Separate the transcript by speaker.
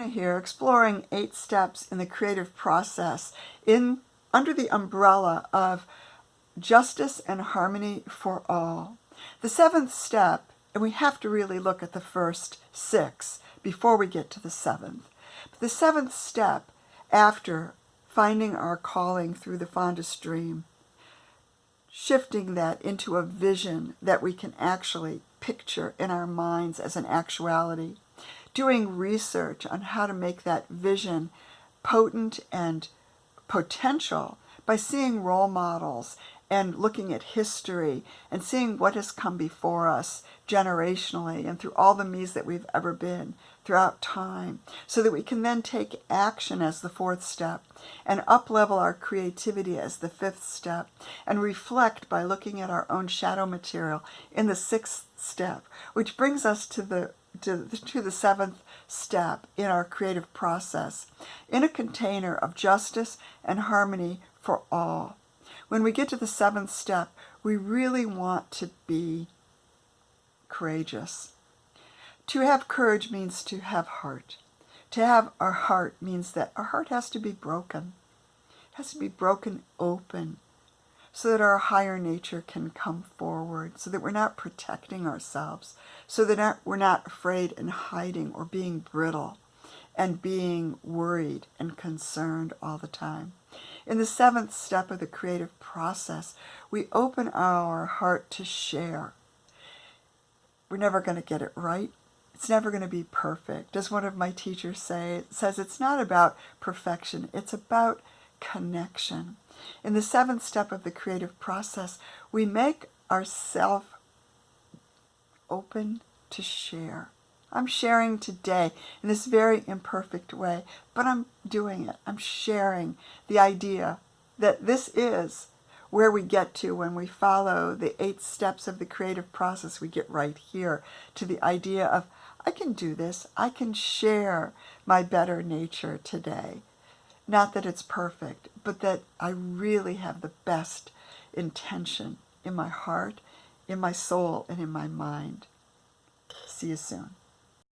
Speaker 1: Here exploring 8 steps in the creative process under the umbrella of justice and harmony for all. The 7th step, and we have to really look at the first 6 before we get to the 7th. But the 7th step, after finding our calling through the fondest dream, shifting that into a vision that we can actually picture in our minds as an actuality, doing research on how to make that vision potent and potential by seeing role models and looking at history and seeing what has come before us generationally and through all the me's that we've ever been throughout time, so that we can then take action as the 4th step and up-level our creativity as the 5th step and reflect by looking at our own shadow material in the 6th step, which brings us to the 7th step in our creative process, in a container of justice and harmony for all. When we get to the 7th step, we really want to be courageous. To have courage means to have heart. To have our heart means that our heart has to be broken. It has to be broken open so that our higher nature can come forward, so that we're not protecting ourselves, so that we're not afraid and hiding or being brittle and being worried and concerned all the time. In the 7th step of the creative process, we open our heart to share. We're never going to get it right. It's never going to be perfect. As one of my teachers says, it's not about perfection, it's about connection. In the 7th step of the creative process, we make ourselves open to share. I'm sharing today in this very imperfect way, but I'm doing it. I'm sharing the idea that this is where we get to when we follow the 8 steps of the creative process. We get right here to the idea of, I can do this. I can share my better nature today. Not that it's perfect, but that I really have the best intention in my heart, in my soul, and in my mind. See you soon.